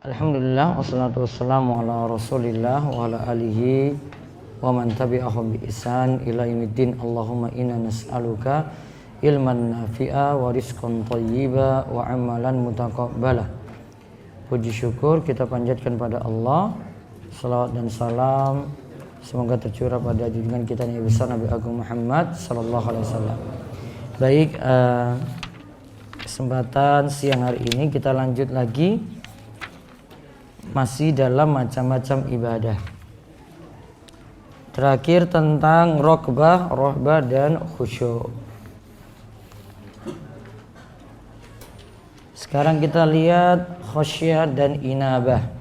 Alhamdulillah wassalatu wassalamu ala Rasulillah wa ala alihi wa man tabi'ahum bi ihsan ila yaumiddin. Allahumma inna nas'aluka ilman nafi'a wa rizqan thayyiba wa amalan mutaqabbala. Puji syukur kita panjatkan pada Allah, salawat dan salam semoga tercurah pada junjungan kita Nabi besar Nabi Agung Muhammad sallallahu alaihi wasallam. Baik, kesempatan siang hari ini kita lanjut lagi masih dalam macam-macam ibadah. Terakhir tentang rokbah, rohbah dan khusyuk. Sekarang kita lihat khusyuk dan inabah.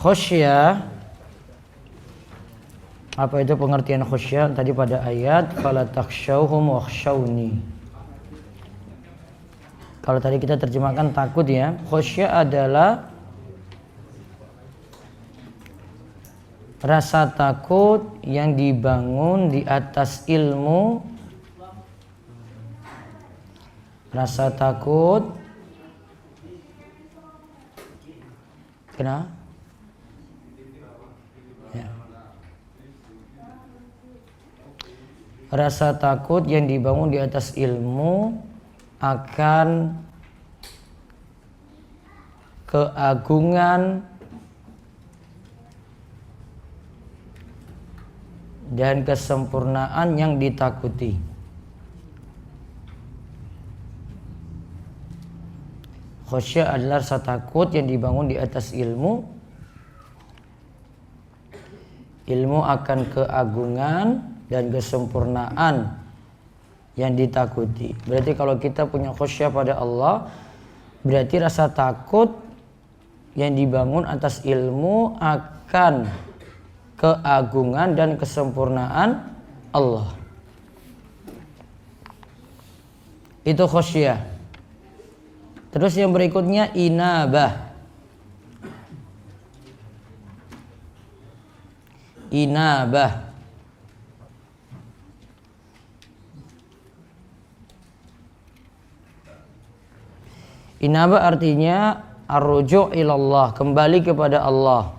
Khusyuk, apa itu pengertian khusyuk? Tadi pada ayat fala takhshawhum wakhshawni. Kalau tadi kita terjemahkan takut ya. Khusyuk adalah rasa takut yang dibangun di atas ilmu. Rasa takut kenapa? Rasa takut yang dibangun di atas ilmu akan keagungan dan kesempurnaan yang ditakuti. Khusyuk adalah rasa takut yang dibangun di atas ilmu. Ilmu akan keagungan dan kesempurnaan yang ditakuti. Berarti kalau kita punya khusyuk pada Allah, berarti rasa takut yang dibangun atas ilmu akan keagungan dan kesempurnaan Allah. Itu khusyuk. Terus yang berikutnya inabah. Inabah. Inabah artinya ar-ruju' ilallah, kembali kepada Allah.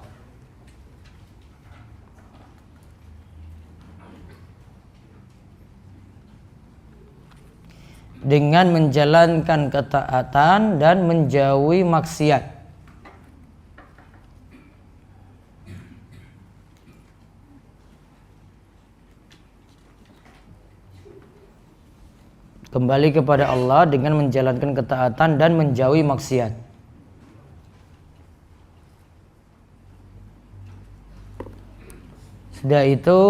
Dengan menjalankan ketaatan dan menjauhi maksiat. Kembali kepada Allah dengan menjalankan ketaatan dan menjauhi maksiat. Sudah itu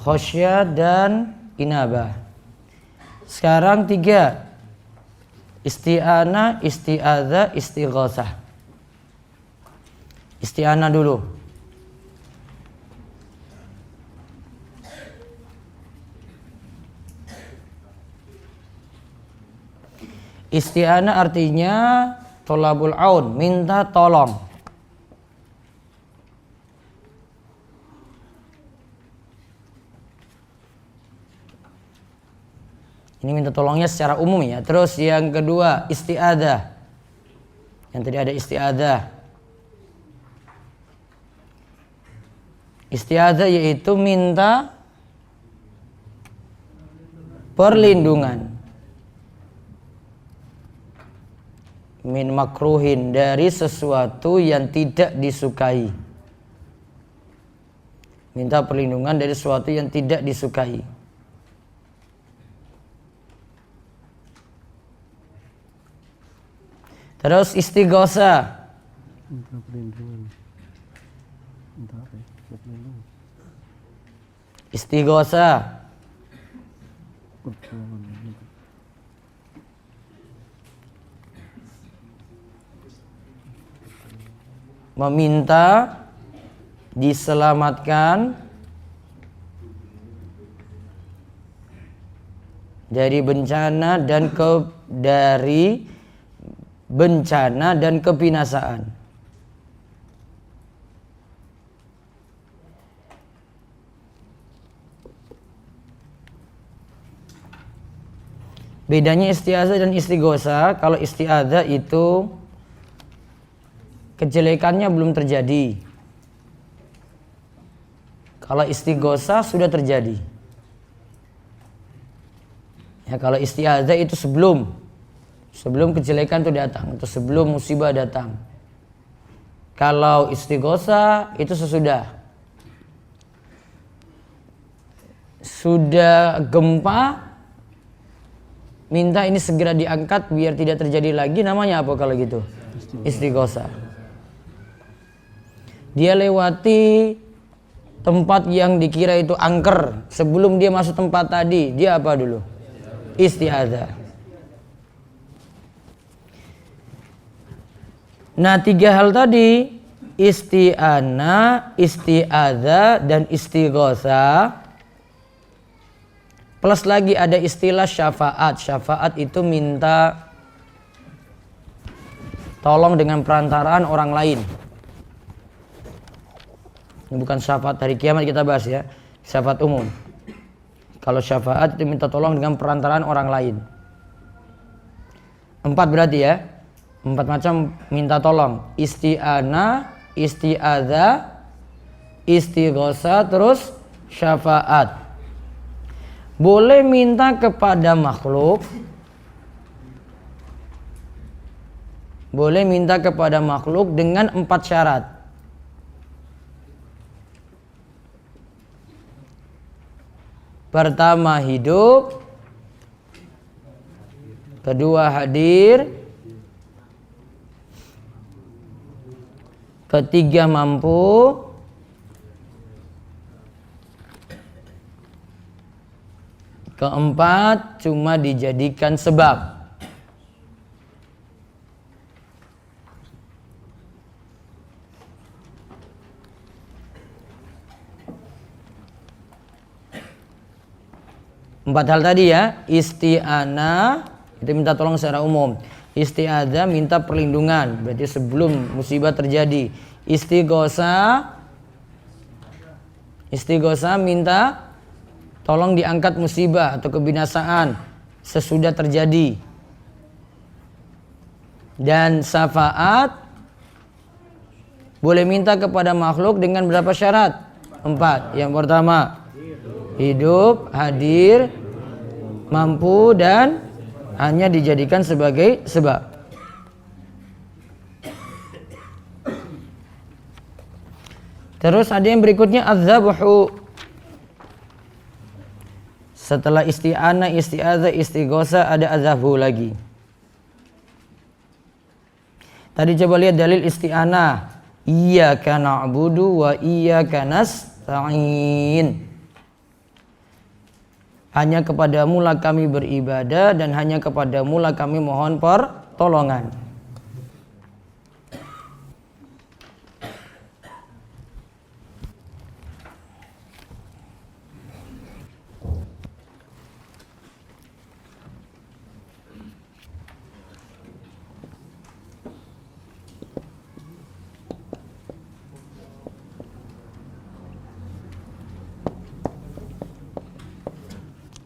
khusyuk dan inabah. Sekarang 3. Isti'anah, isti'adzah, istighosah. Isti'anah dulu. Isti'anah artinya tolabul aun, minta tolong. Ini minta tolongnya secara umum ya. Terus yang kedua isti'adzah. Yang tadi ada isti'adzah. Isti'adzah yaitu minta perlindungan min makruhin, dari sesuatu yang tidak disukai. Minta perlindungan dari sesuatu yang tidak disukai. Terus istighosah. Minta perlindungan. Minta apa ya? Perlindungan. Istighosah. meminta diselamatkan dari bencana dan kebinasaan. Bedanya isti'adzah dan istighosa, kalau isti'adzah itu kejelekannya belum terjadi. Kalau istighosa sudah terjadi. Ya, kalau isti'adzah itu sebelum kejelekan itu datang, atau sebelum musibah datang. Kalau istighosa itu sesudah. Sudah gempa, minta ini segera diangkat biar tidak terjadi lagi, namanya apa kalau gitu? Istighosa. Dia lewati tempat yang dikira itu angker, sebelum dia masuk tempat tadi, dia apa dulu? Isti'adzah. Nah, 3 hal tadi, isti'anah, isti'adzah, dan istighosa, plus lagi ada istilah syafaat. Syafaat itu minta tolong dengan perantaraan orang lain. Ini bukan syafaat hari kiamat kita bahas ya, syafaat umum. Kalau syafaat itu minta tolong dengan perantaraan orang lain. 4 berarti ya, 4 macam minta tolong. Isti'anah, isti'adzah, istighosa, terus syafaat. Boleh minta kepada makhluk, boleh minta kepada makhluk dengan 4 syarat. Pertama hidup, kedua hadir, ketiga mampu, keempat cuma dijadikan sebab. Empat hal tadi ya, isti'anah itu minta tolong secara umum, isti'adzah minta perlindungan, berarti sebelum musibah terjadi. Istighosa minta tolong diangkat musibah atau kebinasaan sesudah terjadi. Dan syafaat boleh minta kepada makhluk dengan berapa syarat? 4. Yang pertama hidup, hadir, mampu, dan hanya dijadikan sebagai sebab. Terus ada yang berikutnya az-zabhu. Setelah isti'anah, isti'adzah, istighosa ada az-zabhu lagi. Tadi coba lihat dalil isti'anah. Iyyaka na'budu wa iyyaka nasta'in. Hanya kepadamu lah kami beribadah dan hanya kepadamu lah kami mohon pertolongan.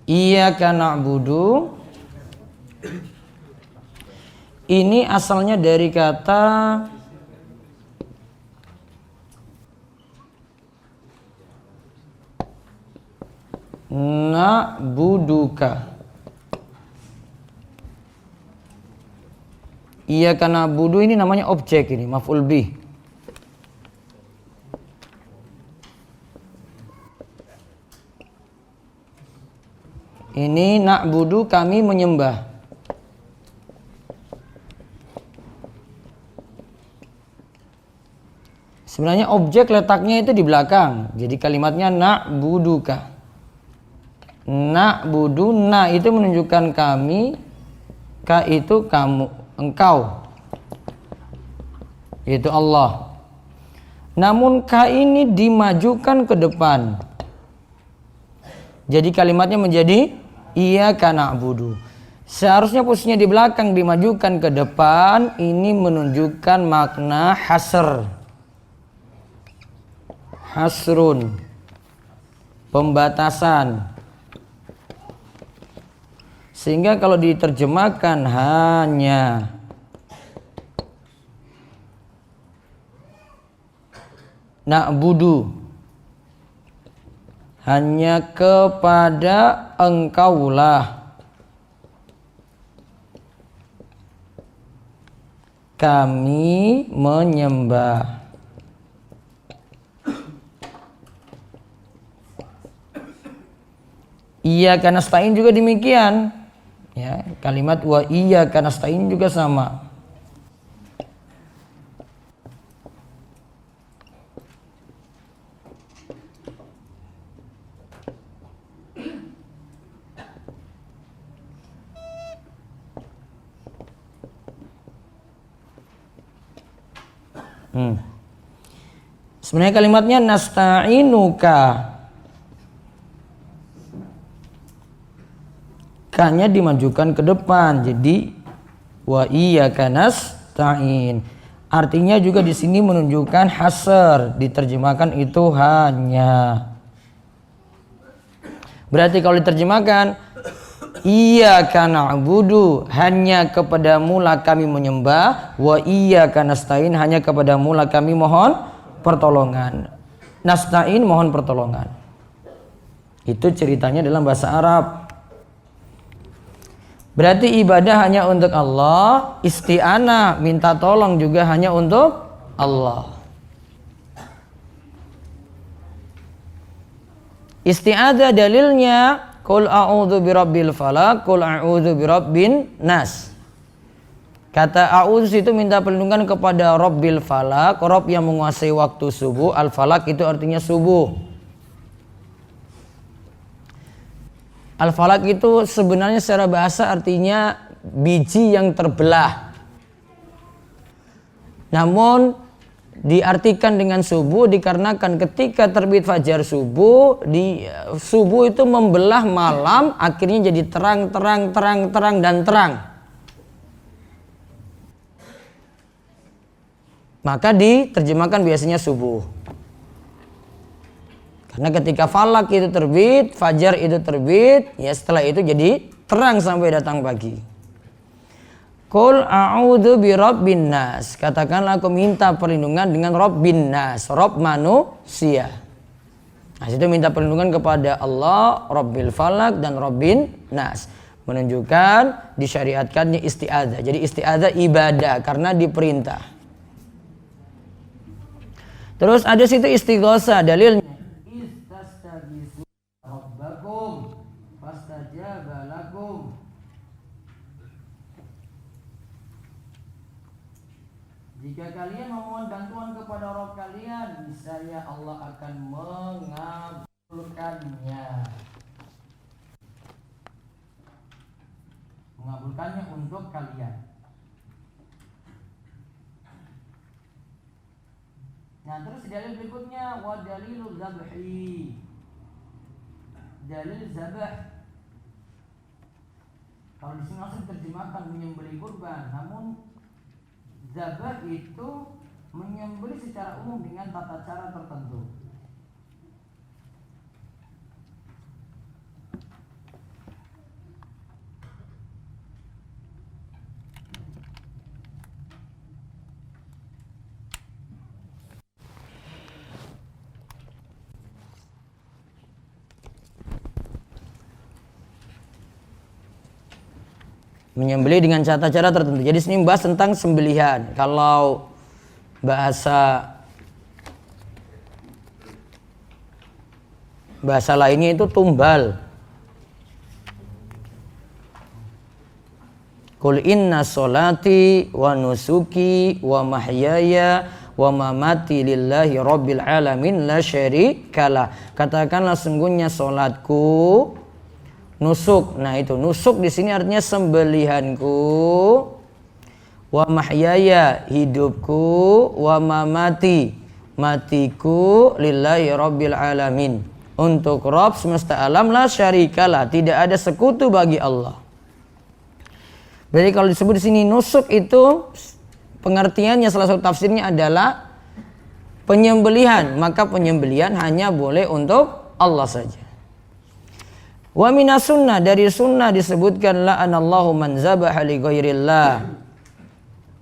Iyyaka na'budu ini asalnya dari kata na'buduka. Iyyaka na'budu ini namanya objek, ini maf'ul bih. Ini na'budu kami menyembah. Sebenarnya objek letaknya itu di belakang. Jadi kalimatnya na'buduka. Na'budu, na itu menunjukkan kami, ka itu kamu, engkau. Yaitu Allah. namun ka ini dimajukan ke depan. Jadi kalimatnya menjadi iyyaka na'budu. Seharusnya posisinya di belakang dimajukan ke depan. Ini menunjukkan makna hasr. Hasrun, pembatasan. Sehingga kalau diterjemahkan hanya na'budu, hanya kepada engkaulah kami menyembah. Iyyaka nasta'in juga demikian. Ya, kalimat wa iyyaka nasta'in juga sama. Sebenarnya kalimatnya nasta'inuka. K-nya dimajukan ke depan, jadi wa iyyaka nasta'in. Artinya juga di sini menunjukkan hasr, diterjemahkan itu hanya. Berarti kalau diterjemahkan iyyaka na'budu, hanya kepadamu lah kami menyembah, wa iyyaka nasta'in, hanya kepadamu lah kami mohon pertolongan. Nasta'in, mohon pertolongan. Itu ceritanya dalam bahasa Arab. Berarti ibadah hanya untuk Allah, isti'anah, minta tolong juga hanya untuk Allah. Isti'adzah dalilnya qul a'udzu birabbil falaq, qul a'udzu birabbin nas. Kata a'udzu itu minta perlindungan kepada Rabbil falaq, Rabb yang menguasai waktu subuh. Al-falaq itu artinya subuh. Al-falaq itu sebenarnya secara bahasa artinya biji yang terbelah. Namun diartikan dengan subuh dikarenakan ketika terbit fajar subuh, subuh itu membelah malam, akhirnya jadi terang dan terang. Maka diterjemahkan biasanya subuh. Karena ketika falak itu terbit, fajar itu terbit, ya setelah itu jadi terang sampai datang pagi. Qul a'udzu birabbin nas. Katakanlah aku minta perlindungan dengan Rabbin nas, Rabb manusia. Nah, itu minta perlindungan kepada Allah, Rabbil falak dan Rabbin nas. Menunjukkan disyariatkannya isti'adzah. Jadi isti'adzah ibadah karena diperintah. Terus ada situ istighosah, dalilnya jika kalian memohon bantuan kepada Rabb kalian, niscaya Allah akan mengabulkannya. Mengabulkannya untuk kalian. Nah, terus dalil berikutnya wa dalilul zabhi. Dalil zabah. Kalau di sini langsung terjemahkan menyembelih kurban, namun zabah itu menyembelih secara umum dengan tata cara tertentu. Menyembelih dengan cara-cara tertentu. Jadi sini membahas tentang sembelihan. Kalau bahasa lainnya itu tumbal. Qul inna sholati wa nusuki wa mahyaya wa mamati lillahi rabbil alamin la syarikalah. Katakanlah sungguhnya salatku, nusuk. Nah, itu nusuk di sini artinya sembelihanku, wa mahyaya hidupku, wa mamati matiku lillahi rabbil alamin, untuk Rabb semesta alam, la syarikalah, tidak ada sekutu bagi Allah. Jadi kalau disebut di sini nusuk itu pengertiannya salah satu tafsirnya adalah penyembelihan, maka penyembelihan hanya boleh untuk Allah saja. Wa minas sunnah, dari sunnah disebutkan la'anallahu man zabaha li ghairillah.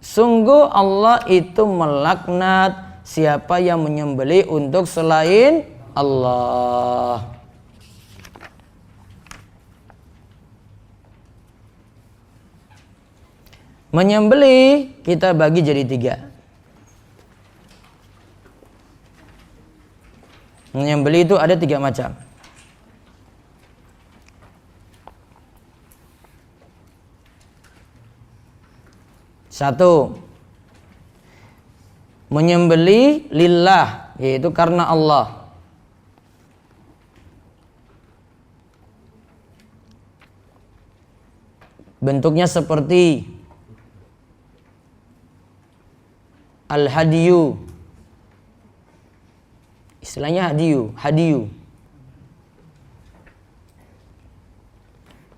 Sungguh Allah itu melaknat siapa yang menyembelih untuk selain Allah. Menyembelih kita bagi jadi 3. Menyembelih itu ada 3 macam. Satu, menyembelih lillah, yaitu karena Allah. Bentuknya seperti al-hadiyu. Istilahnya hadiyu.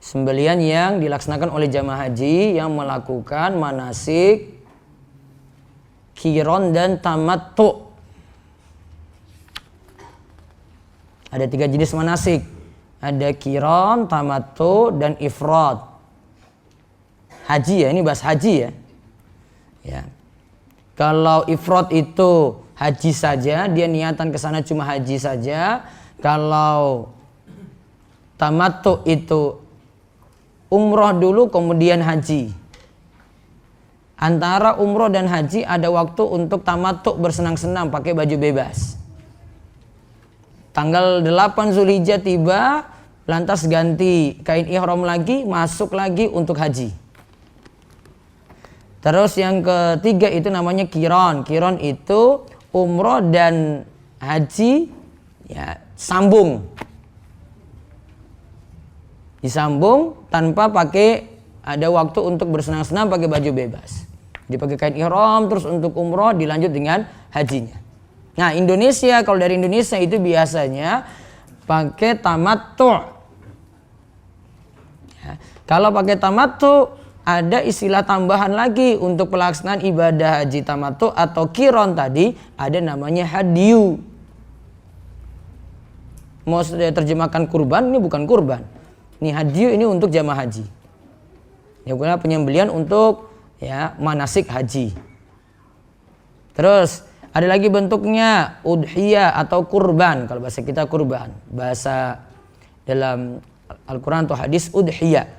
Sembelihan yang dilaksanakan oleh jamaah haji yang melakukan manasik qiron dan tamattu. Ada 3 jenis manasik. Ada qiron, tamattu, dan ifrad. Haji ya, ini bahas haji ya. Ya. Kalau ifrad itu haji saja, dia niatan ke sana cuma haji saja. Kalau tamattu itu umroh dulu kemudian haji. Antara umroh dan haji ada waktu untuk tamattu, bersenang-senang pakai baju bebas. Tanggal 8 Zulhijjah tiba, lantas ganti kain ihram lagi, masuk lagi untuk haji. Terus yang ketiga itu namanya qiron. Qiron itu umroh dan haji ya sambung. Disambung tanpa pakai, ada waktu untuk bersenang-senang pakai baju bebas. Dipakai kain ihram, terus untuk umroh dilanjut dengan hajinya. Nah, Indonesia, kalau dari Indonesia itu biasanya pakai tamattu. Ya, kalau pakai tamattu ada istilah tambahan lagi untuk pelaksanaan ibadah haji tamattu atau qiron tadi, ada namanya hadiyu. Mau saya terjemahkan kurban, ini bukan kurban. Ini hadiyu, ini untuk jamaah haji. Ya, bukan penyembelihan untuk ya manasik haji. Terus ada lagi bentuknya udhiyah atau kurban. Kalau bahasa kita kurban, bahasa dalam Al-Quran atau hadis udhiyah.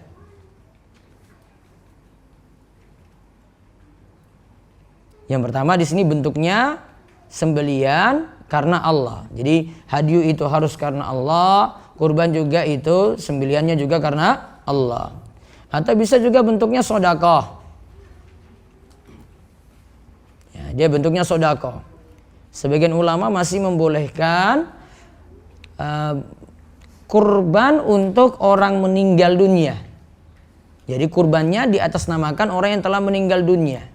Yang pertama di sini bentuknya sembelian karena Allah. Jadi hadiyu itu harus karena Allah. Kurban juga itu sembeliannya juga karena Allah. Atau bisa juga bentuknya sedekah. Ya, dia bentuknya sedekah. Sebagian ulama masih membolehkan kurban untuk orang meninggal dunia. Jadi kurbannya diatasnamakan orang yang telah meninggal dunia.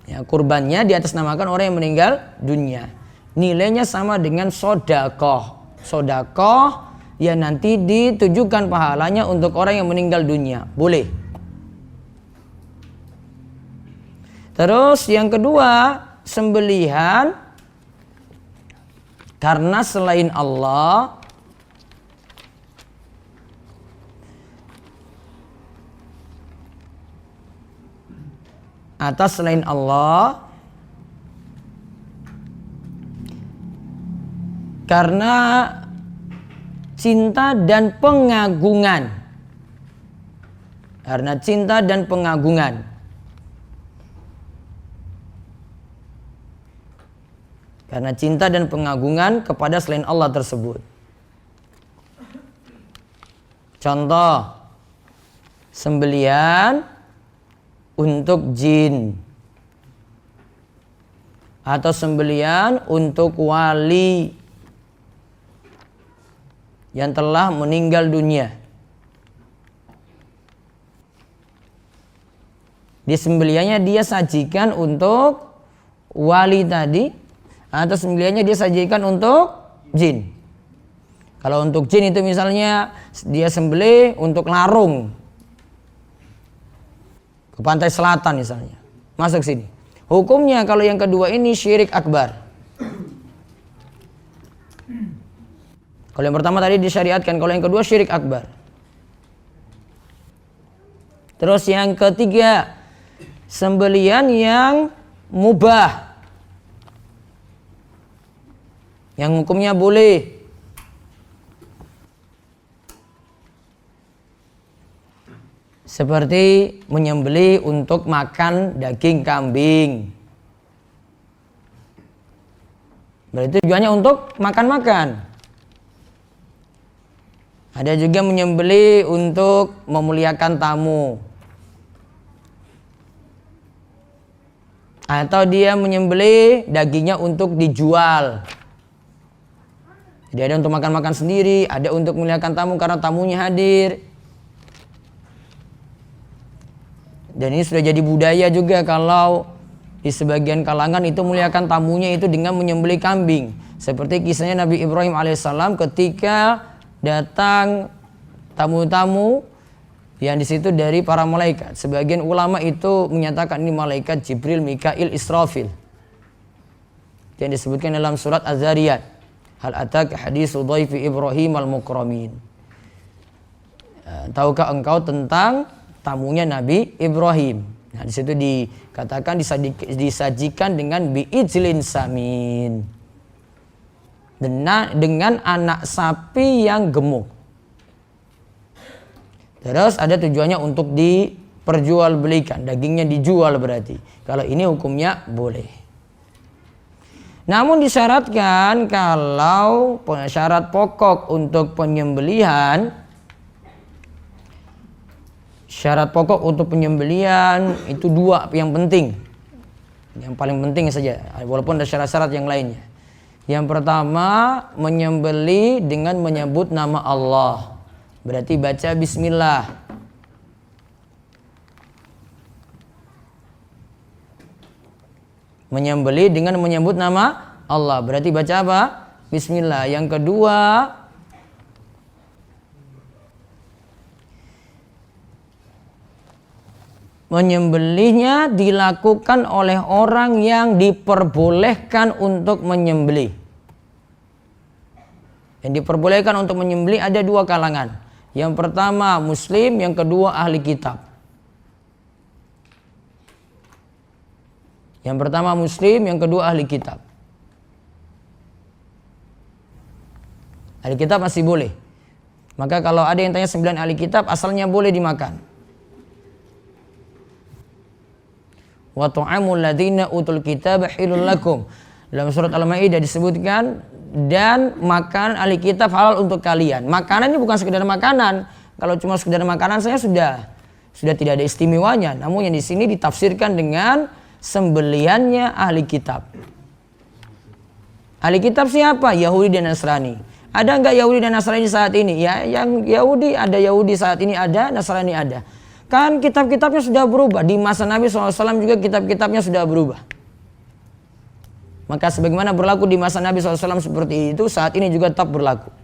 Ya, kurbannya diatasnamakan orang yang meninggal dunia. Nilainya sama dengan sedekah. Sedekah ya nanti ditujukan pahalanya untuk orang yang meninggal dunia. Boleh. Terus yang kedua, sembelihan karena selain Allah. Atas selain Allah, karena cinta dan pengagungan. Karena cinta dan pengagungan. Karena cinta dan pengagungan kepada selain Allah tersebut. Contoh, sembelian untuk jin, atau sembelian untuk wali yang telah meninggal dunia. Di sembeliannya dia sajikan untuk wali tadi, atau sembelihannya dia sajikan untuk jin. Kalau untuk jin itu misalnya dia sembelih untuk larung ke pantai selatan misalnya, masuk sini. Hukumnya kalau yang kedua ini syirik akbar. Kalau yang pertama tadi disyariatkan, kalau yang kedua syirik akbar. Terus yang ketiga, sembelihan yang mubah, yang hukumnya boleh. Seperti menyembelih untuk makan daging kambing. Berarti tujuannya untuk makan-makan. Ada juga menyembelih untuk memuliakan tamu. Atau dia menyembelih dagingnya untuk dijual. Jadi ada untuk makan-makan sendiri, ada untuk memuliakan tamu karena tamunya hadir. Dan ini sudah jadi budaya juga kalau di sebagian kalangan itu muliakan tamunya itu dengan menyembelih kambing. Seperti kisahnya Nabi Ibrahim alaihissalam ketika datang tamu-tamu yang di situ dari para malaikat. Sebagian ulama itu menyatakan ini malaikat Jibril, Mikail, Israfil. Yang disebutkan dalam surat Az-Zariyat. Hal ataka haditsu dhaifi Ibrahim al-mukramin. Tahukah engkau tentang tamunya Nabi Ibrahim? Nah, di situ dikatakan disajikan dengan bi'ijlin samin. Dengan anak sapi yang gemuk. Terus ada tujuannya untuk diperjualbelikan, dagingnya dijual berarti. Kalau ini hukumnya boleh. Namun disyaratkan kalau syarat pokok untuk penyembelihan, syarat pokok untuk penyembelihan itu dua yang penting. Yang paling penting saja, walaupun ada syarat-syarat yang lainnya. Yang pertama, menyembelih dengan menyebut nama Allah. Berarti baca bismillah. Menyembelih dengan menyebut nama Allah. Berarti baca apa? Bismillah. Yang kedua, menyembelihnya dilakukan oleh orang yang diperbolehkan untuk menyembelih. Yang diperbolehkan untuk menyembelih ada dua kalangan. Yang pertama muslim, yang kedua ahli kitab. Yang pertama muslim, yang kedua ahli kitab. Ahli kitab masih boleh. Maka kalau ada yang tanya 9 ahli kitab, asalnya boleh dimakan. Wa tu'amul ladzina utul kitaba hilul lakum. Dalam surat Al-Maidah disebutkan, dan makan ahli kitab halal untuk kalian. Makanan ini bukan sekedar makanan. Kalau cuma sekedar makanan saya sudah tidak ada istimewanya. Namun yang di sini ditafsirkan dengan sembelihannya ahli kitab. Ahli kitab siapa? Yahudi dan Nasrani. Ada enggak Yahudi dan Nasrani saat ini? Ya, yang Yahudi ada, Yahudi saat ini ada, Nasrani ada. Kan kitab-kitabnya sudah berubah. Di masa Nabi SAW juga kitab-kitabnya sudah berubah. Maka sebagaimana berlaku di masa Nabi SAW seperti itu, saat ini juga tetap berlaku.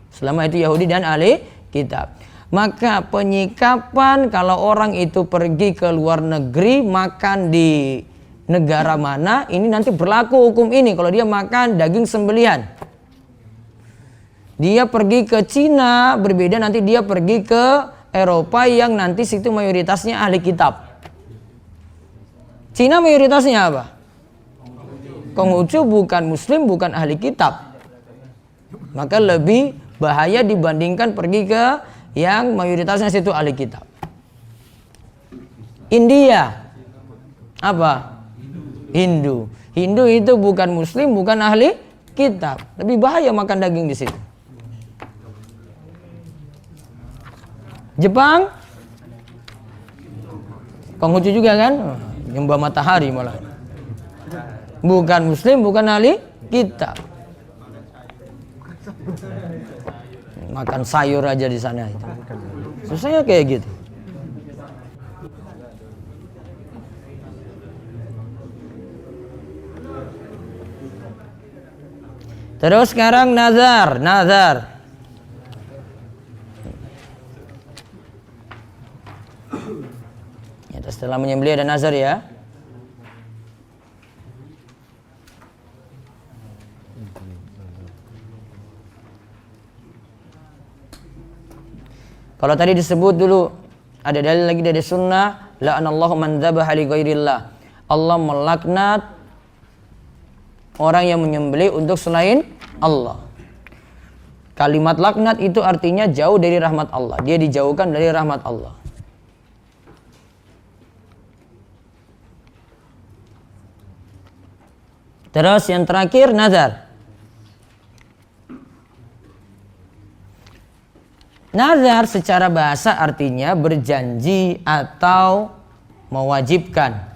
Selama itu Yahudi dan ahli kitab. Maka penyikapan kalau orang itu pergi ke luar negeri, makan di negara mana, ini nanti berlaku hukum ini. Kalau dia makan daging sembelihan. Dia pergi ke Cina, berbeda nanti dia pergi ke Eropa yang nanti situ mayoritasnya ahli kitab. Cina mayoritasnya apa? Konghucu bukan muslim, bukan ahli kitab. Maka lebih bahaya dibandingkan pergi ke yang mayoritasnya situ ahli kitab. India apa? Hindu. Hindu itu bukan muslim, bukan ahli kitab. Lebih bahaya makan daging di situ. Jepang Konghucu juga kan? Nyembah matahari malah. Bukan muslim, bukan ahli kitab. Makan sayur aja di sana itu. Susahnya kayak gitu. Terus sekarang nazar. Ya, setelah menyembelih ada nazar ya. Kalau tadi disebut dulu ada dalil lagi dari sunnah, la'anallahu man dzabaha li ghairillah. Allah melaknat orang yang menyembelih untuk selain Allah. Kalimat laknat itu artinya jauh dari rahmat Allah. Dia dijauhkan dari rahmat Allah. Terus yang terakhir nazar. Nazar secara bahasa artinya berjanji atau mewajibkan.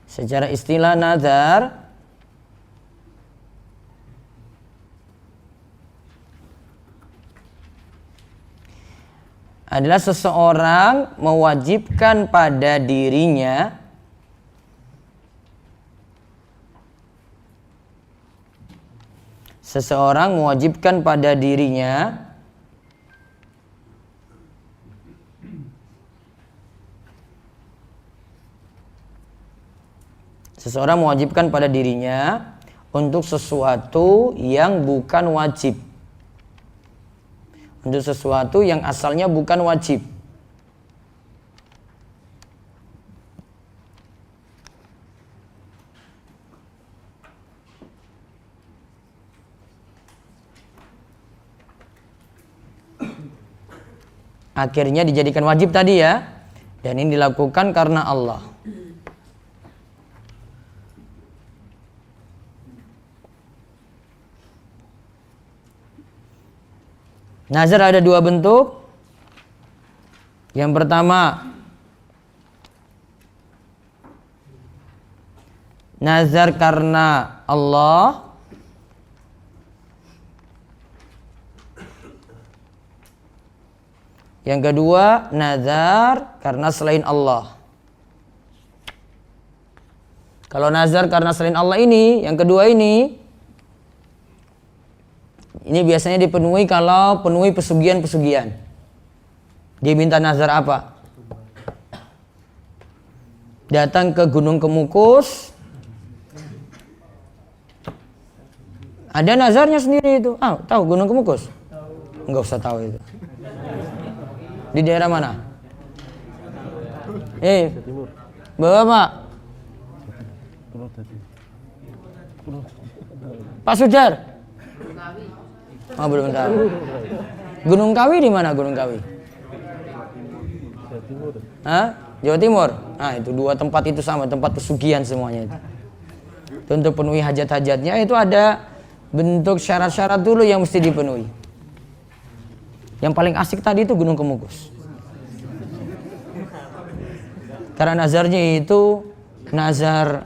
Secara istilah nazar adalah seseorang mewajibkan pada dirinya untuk sesuatu yang bukan wajib. Untuk sesuatu yang asalnya bukan wajib. Akhirnya dijadikan wajib tadi ya. Dan ini dilakukan karena Allah. Nazar ada dua bentuk. Yang pertama, nazar karena Allah. Yang kedua, nazar karena selain Allah. Kalau nazar karena selain Allah ini, yang kedua ini biasanya dipenuhi kalau penuhi pesugihan-pesugihan. Dia minta nazar apa? Datang ke Gunung Kemukus. Ada nazarnya sendiri itu. Tahu Gunung Kemukus? Enggak usah tahu itu. Di daerah mana? Bapak. Pak Sujar. Oh, belum tahu. Gunung Kawi di mana Gunung Kawi? Jawa Timur. Nah, itu dua tempat itu sama, tempat pesugihan semuanya itu. Untuk penuhi hajat-hajatnya itu ada bentuk syarat-syarat dulu yang mesti dipenuhi. Yang paling asik tadi itu Gunung Kemukus. Karena nazarnya itu nazar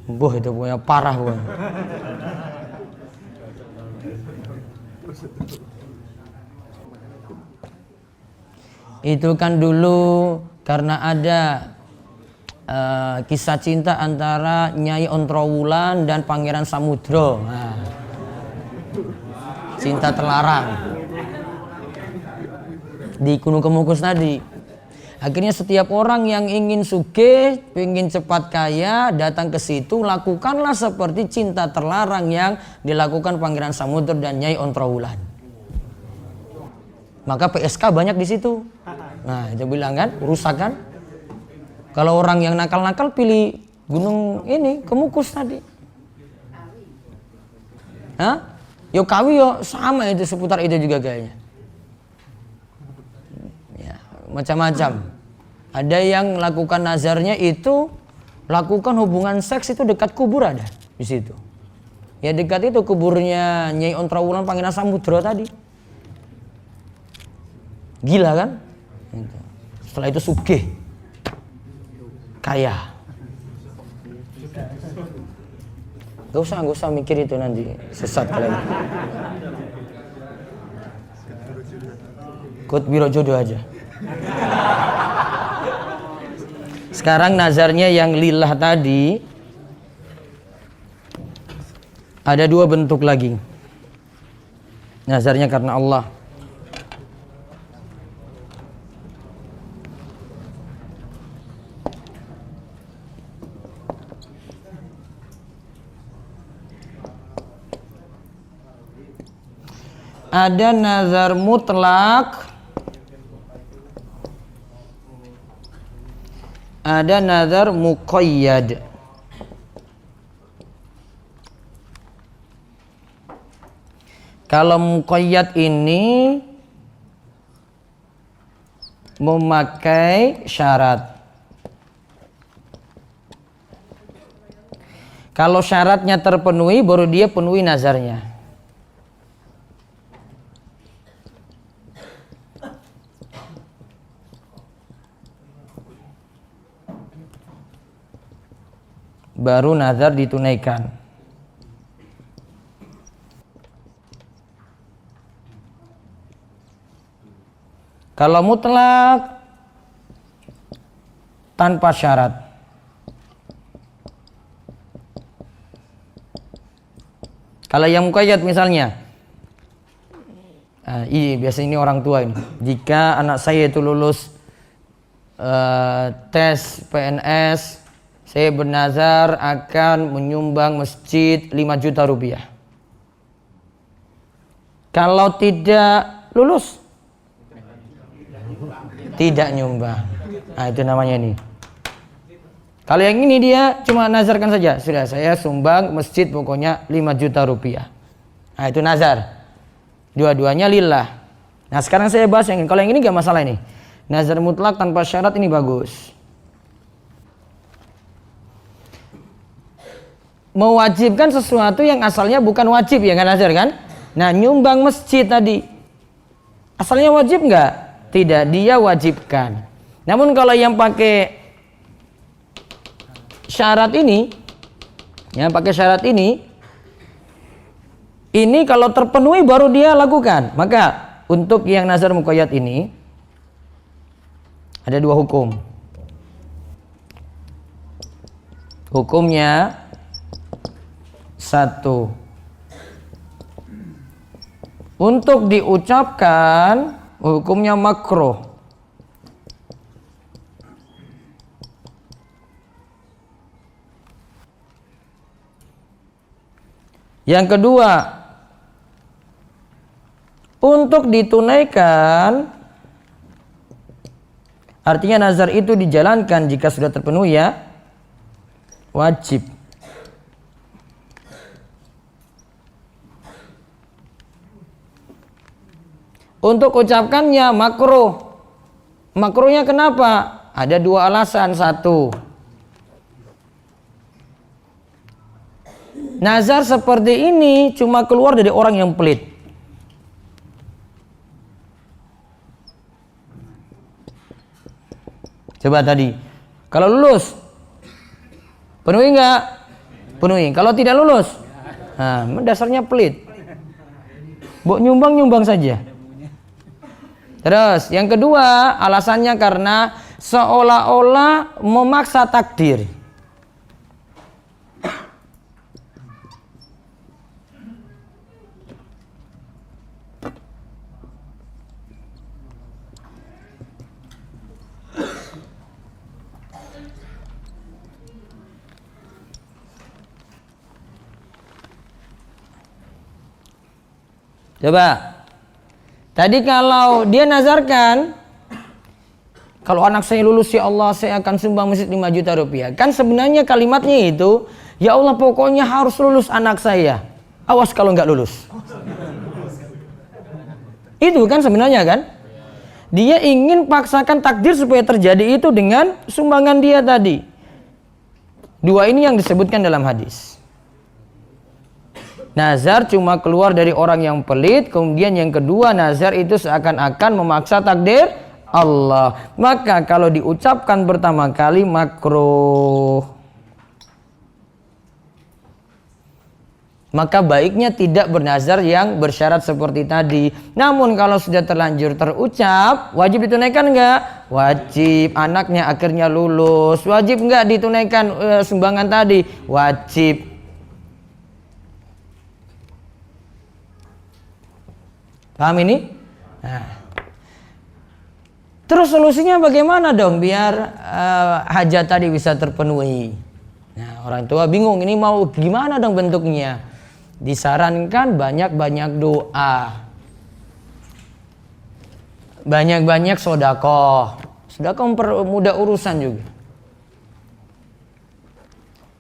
itu pokoknya parah pokoknya. Itu kan dulu karena ada kisah cinta antara Nyai Ontrowulan dan Pangeran Samudro. Cinta terlarang di Gunung Kemukus tadi. Akhirnya setiap orang yang ingin sugih, ingin cepat kaya, datang ke situ, lakukanlah seperti cinta terlarang yang dilakukan Pangeran Samudro dan Nyai Ontrowulan. Maka PSK banyak di situ. Nah, itu bilang kan, rusak kan? Kalau orang yang nakal-nakal pilih Gunung ini, Kemukus tadi. Yo Kawi yo sama itu, seputar itu juga kayaknya. Macam-macam. Ada yang lakukan nazarnya itu lakukan hubungan seks itu dekat kubur ada di situ. Ya dekat itu kuburnya Nyai Ontrowulan Pangeran Samudro tadi. Gila kan? Setelah itu sugih, kaya. Gak usah mikir itu nanti sesat kalian. Ikut biro jodoh aja. Sekarang nazarnya yang lillah tadi ada dua bentuk lagi. Nazarnya karena Allah. Ada nazar mutlak, ada nazar muqayyad. Kalau muqayyad ini memakai syarat. Kalau syaratnya terpenuhi baru dia penuhi nazarnya. Baru nazar ditunaikan. Kalau mutlak tanpa syarat. Kalau yang muqayyad misalnya, biasanya ini orang tua ini. Jika anak saya itu lulus tes PNS, saya bernazar akan menyumbang masjid 5 juta rupiah. Kalau tidak lulus, tidak nyumbang. Nah, itu namanya ini. Kalau yang ini dia cuma nazarkan saja. Sudah, saya sumbang masjid pokoknya 5 juta rupiah. Nah, itu nazar. Dua-duanya lillah. Nah, sekarang saya bahas yang ini. Kalau yang ini gak masalah ini. Nazar mutlak tanpa syarat ini bagus. Mewajibkan sesuatu yang asalnya bukan wajib, ya kan nazar kan? Nah, nyumbang masjid tadi asalnya wajib nggak? Tidak, dia wajibkan. Namun kalau yang pakai syarat ini, ini kalau terpenuhi baru dia lakukan. Maka untuk yang nazar muqayyad ini ada dua hukum. Hukumnya satu, untuk diucapkan hukumnya makruh. Yang kedua, untuk ditunaikan, artinya nazar itu dijalankan jika sudah terpenuhi ya, wajib. Untuk ucapkannya makruh. Makruhnya kenapa? Ada dua alasan. Satu, nazar seperti ini cuma keluar dari orang yang pelit. Coba tadi, kalau lulus penuhi nggak? Penuhi. Kalau tidak lulus, nah, dasarnya pelit. Bok nyumbang saja. Terus yang kedua alasannya karena seolah-olah memaksa takdir. Coba. Tadi kalau dia nazarkan, kalau anak saya lulus ya Allah saya akan sumbang masjid 5 juta rupiah. Kan sebenarnya kalimatnya itu, ya Allah pokoknya harus lulus anak saya. Awas kalau nggak lulus. Itu kan sebenarnya kan. Dia ingin paksakan takdir supaya terjadi itu dengan sumbangan dia tadi. Dua ini yang disebutkan dalam hadis. Nazar cuma keluar dari orang yang pelit. Kemudian yang kedua, nazar itu seakan-akan memaksa takdir Allah. Maka kalau diucapkan pertama kali makruh. Maka baiknya tidak bernazar yang bersyarat seperti tadi. Namun kalau sudah terlanjur terucap, wajib ditunaikan enggak? Wajib. Anaknya akhirnya lulus, wajib nggak ditunaikan sumbangan tadi? Wajib. Paham ini? Nah. Terus solusinya bagaimana dong biar hajat tadi bisa terpenuhi? Nah, orang tua bingung, ini mau gimana dong bentuknya? Disarankan banyak-banyak doa, banyak-banyak sodakoh. Sodakoh mempermudah urusan juga.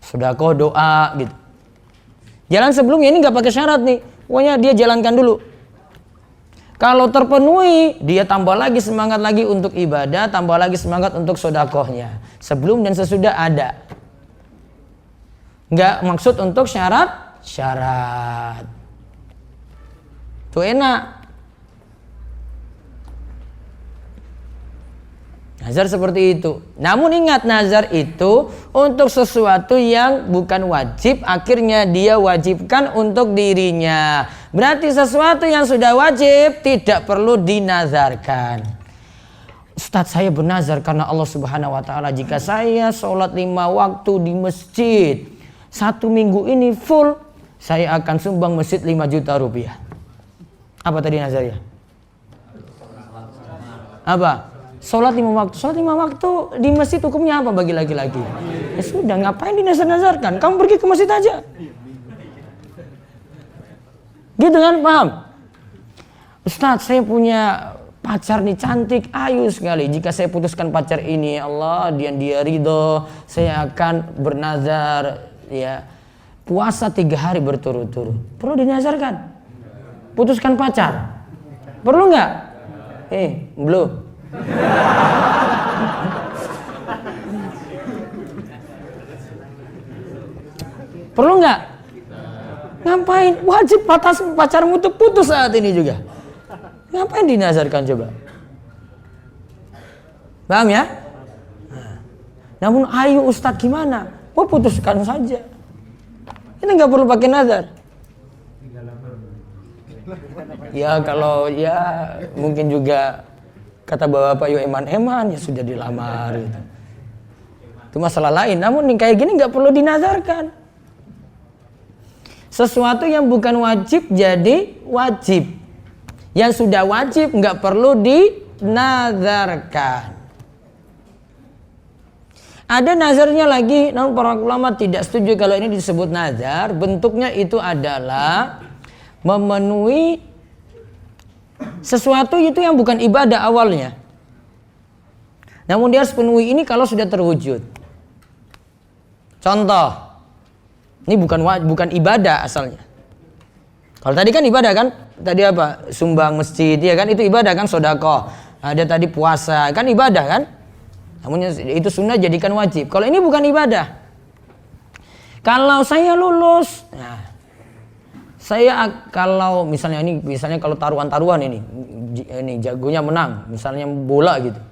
Sodakoh, doa gitu. Jalan sebelumnya ini nggak pakai syarat nih, pokoknya dia jalankan dulu. Kalau terpenuhi, dia tambah lagi semangat lagi untuk ibadah, tambah lagi semangat untuk sodakohnya. Sebelum dan sesudah ada. Nggak maksud untuk syarat. Itu enak. Nazar seperti itu. Namun ingat, nazar itu untuk sesuatu yang bukan wajib, akhirnya dia wajibkan untuk dirinya. Berarti sesuatu yang sudah wajib tidak perlu dinazarkan. Ustadz, saya bernazar karena Allah Subhanahu wa ta'ala, jika saya sholat 5 waktu di masjid 1 minggu ini full, saya akan sumbang masjid 5 juta rupiah. Apa tadi nazarnya? Apa? Sholat 5 waktu. Sholat 5 waktu di masjid hukumnya apa bagi laki-laki? Ya sudah, ngapain dinazar-nazarkan? Kamu pergi ke masjid aja. Gitu kan, paham? Ustadz, saya punya pacar nih cantik, ayu sekali. Jika saya putuskan pacar ini, ya Allah, dia ridho, saya akan bernazar ya puasa 3 hari berturut-turut. Perlu dinazarkan? Putuskan pacar. Perlu nggak? Belum. Perlu nggak? Ngapain? Wajib pacarmu tuh putus saat ini juga. Ngapain dinazarkan coba? Paham ya? Namun ayo Ustadz gimana? Putuskan saja. Ini nggak perlu pakai nazar. Ya kalau ya mungkin juga kata bapak yuk eman-eman, ya sudah dilamar gitu. Itu masalah lain. Namun yang kayak gini nggak perlu dinazarkan. Sesuatu yang bukan wajib jadi wajib. Yang sudah wajib nggak perlu dinazarkan. Ada nazarnya lagi, namun para ulama tidak setuju kalau ini disebut nazar. Bentuknya itu adalah memenuhi sesuatu itu yang bukan ibadah awalnya. Namun dia harus penuhi ini kalau sudah terwujud. Contoh, ini bukan ibadah asalnya. Kalau tadi kan ibadah kan, tadi apa? Sumbang masjid, ya kan itu ibadah kan, sedekah. Ada tadi puasa, kan ibadah kan? Namun itu sunnah jadikan wajib. Kalau ini bukan ibadah. Kalau saya lulus, nah, kalau misalnya kalau taruhan ini jagonya menang, misalnya bola gitu.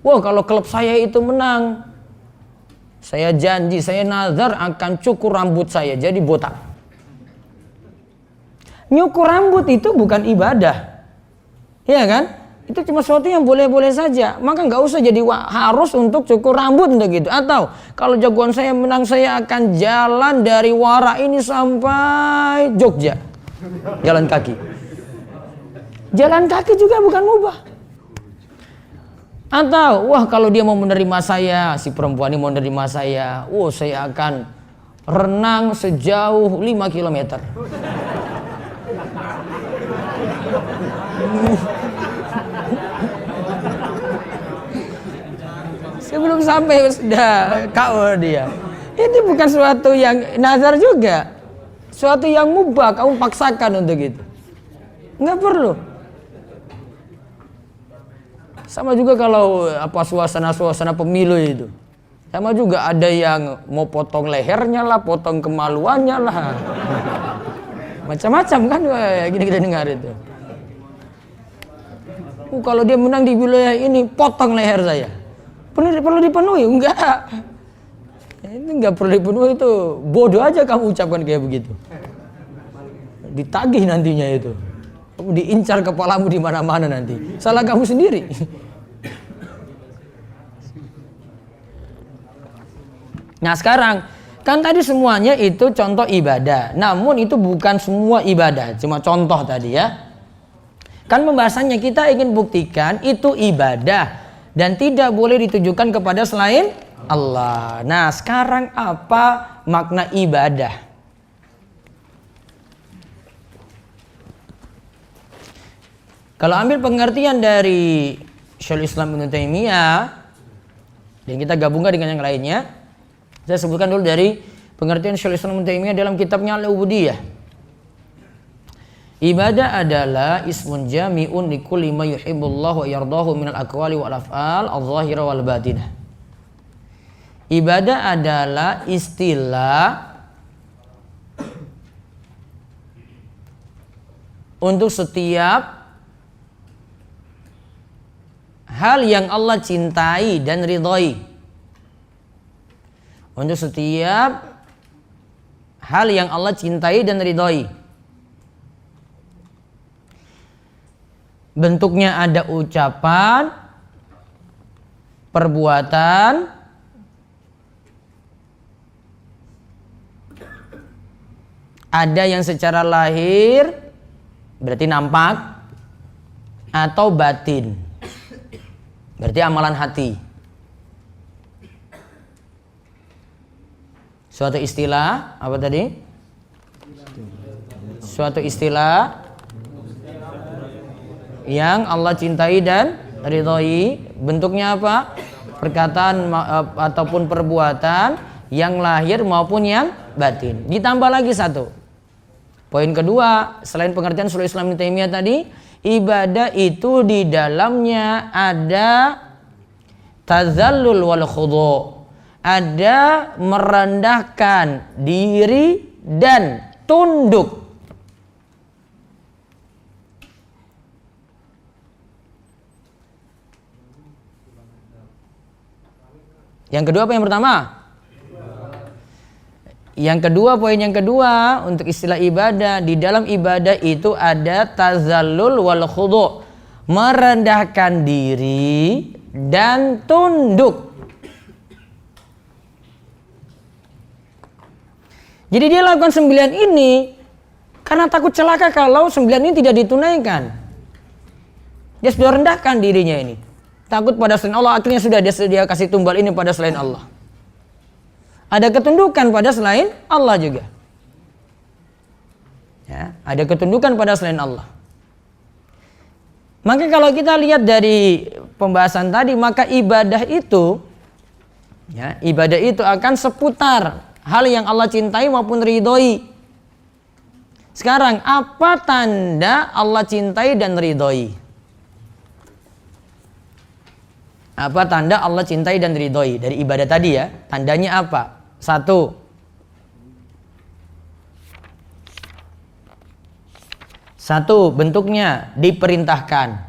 Wah, kalau klub saya itu menang, saya janji, saya nazar akan cukur rambut saya jadi botak. Nyukur rambut itu bukan ibadah, ya kan? Itu cuma sesuatu yang boleh-boleh saja. Maka nggak usah jadi harus untuk cukur rambut untuk gitu. Atau kalau jagoan saya menang, saya akan jalan dari Wara ini sampai Jogja, jalan kaki. Jalan kaki juga bukan mubah. Atau wah kalau dia mau menerima saya, si perempuan ini mau menerima saya, saya akan renang sejauh 5 kilometer. Sebelum sampai sudah KO dia. Ini bukan suatu yang nazar juga, suatu yang mubah kamu paksakan untuk itu. Nggak perlu. Sama juga kalau suasana pemilu itu. Sama juga ada yang mau potong lehernya lah, potong kemaluannya lah. Macam-macam kan gini kita dengar itu. Kalau dia menang di wilayah ini, potong leher saya. Perlu dipenuhi? Enggak. Ini enggak perlu dipenuhi, itu bodoh aja kamu ucapkan kayak begitu. Ditagih nantinya itu. Kamu diincar kepalamu di mana-mana nanti. Salah kamu sendiri. Nah sekarang kan tadi semuanya itu contoh ibadah, namun itu bukan semua ibadah, cuma contoh tadi ya. Kan pembahasannya kita ingin buktikan itu ibadah dan tidak boleh ditujukan kepada selain Allah. Nah sekarang apa makna ibadah? Kalau ambil pengertian dari Syekhul Islam Ibnu Taimiyah dan kita gabungkan dengan yang lainnya, saya sebutkan dulu dari pengertian Syekhul Islam Ibnu Taimiyah dalam kitabnya Al-Ubudiyah. Ibadah adalah ismun jami'un likulli ma yuhibbullahu wa yardahu minal aqwali wal af'al adh-dhahira wal batinah. Ibadah adalah istilah untuk setiap hal yang Allah cintai dan ridhoi. Untuk setiap hal yang Allah cintai dan ridhoi. Bentuknya ada ucapan, perbuatan, ada yang secara lahir, berarti nampak, atau batin, berarti amalan hati. Suatu istilah, apa tadi? Suatu istilah yang Allah cintai dan ridhoi. Bentuknya apa? Perkataan ataupun perbuatan yang lahir maupun yang batin. Ditambah lagi satu. Poin kedua, selain pengertian Syekhul Islam Ibnu Taimiyah tadi, ibadah itu di dalamnya ada tazallul wal khudu'. Ada merendahkan diri dan tunduk. Yang kedua apa yang pertama? Yang kedua, poin yang kedua untuk istilah ibadah, di dalam ibadah itu ada tazallul wal khudu', merendahkan diri dan tunduk. Jadi dia lakukan 9 ini karena takut celaka kalau 9 ini tidak ditunaikan. Dia sudah rendahkan dirinya ini. Takut pada selain Allah, akhirnya sudah dia kasih tumbal ini pada selain Allah. Ada ketundukan pada selain Allah juga. Ya, ada ketundukan pada selain Allah. Maka kalau kita lihat dari pembahasan tadi, maka ibadah itu, ya, ibadah itu akan seputar hal yang Allah cintai maupun ridhoi. Sekarang apa tanda Allah cintai dan ridhoi? Apa tanda Allah cintai dan ridhoi dari ibadah tadi ya? Tandanya apa? Satu, bentuknya diperintahkan.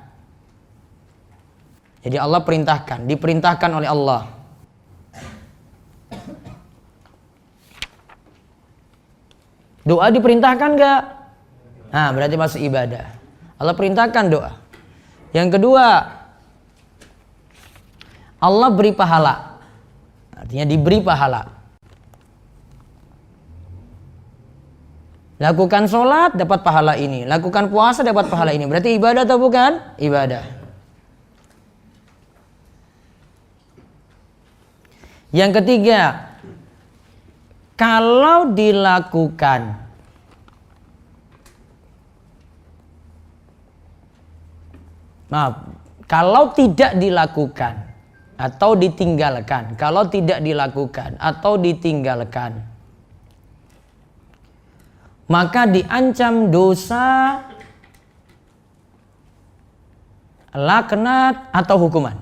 Jadi Allah perintahkan, diperintahkan oleh Allah. Doa diperintahkan enggak? Nah, berarti masuk ibadah. Allah perintahkan doa. Yang kedua, Allah beri pahala. Artinya diberi pahala. Lakukan sholat dapat pahala ini. Lakukan puasa dapat pahala ini. Berarti ibadah atau bukan? Ibadah. Yang ketiga, kalau dilakukan kalau tidak dilakukan atau ditinggalkan, kalau tidak dilakukan atau ditinggalkan, maka diancam dosa, laknat atau hukuman.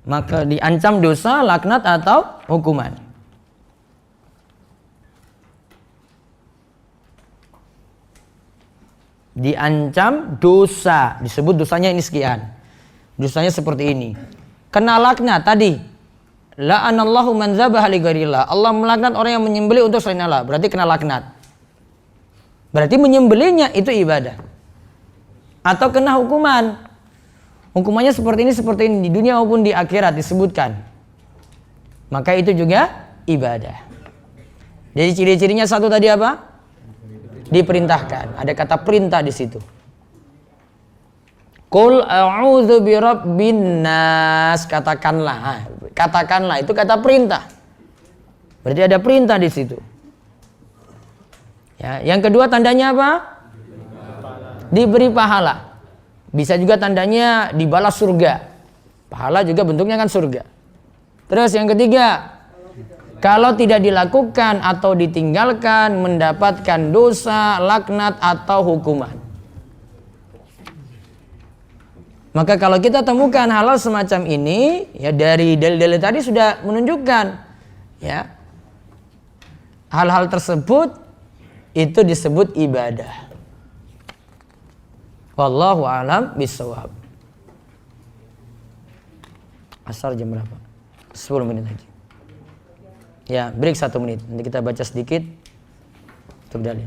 Maka diancam dosa, laknat atau hukuman. Diancam dosa, disebut dosanya ini sekian. Dosanya seperti ini. Kena laknat tadi. La'anallahu man dzabaha li ghairillah. Allah melaknat orang yang menyembelih untuk selain Allah. Berarti kena laknat. Berarti menyembelihnya itu ibadah. Atau kena hukuman. Hukumannya seperti ini di dunia maupun di akhirat disebutkan. maka itu juga ibadah. Jadi ciri-cirinya satu tadi apa? Diperintahkan. Ada kata perintah di situ. Qul a'udzu birabbin nas, katakanlah. Katakanlah itu kata perintah. Berarti ada perintah di situ. Ya, yang kedua tandanya apa? Diberi pahala. Bisa juga tandanya dibalas surga. Pahala juga bentuknya kan surga. Terus yang ketiga, kalau tidak dilakukan atau ditinggalkan mendapatkan dosa, laknat atau hukuman. Maka kalau kita temukan hal semacam ini, ya dari dalil-dalil tadi sudah menunjukkan, ya hal-hal tersebut itu disebut ibadah. Wallahu a'lam bishawab. Asar jam berapa? 10 menit lagi. Ya, break 1 menit. Nanti kita baca sedikit untuk dalil.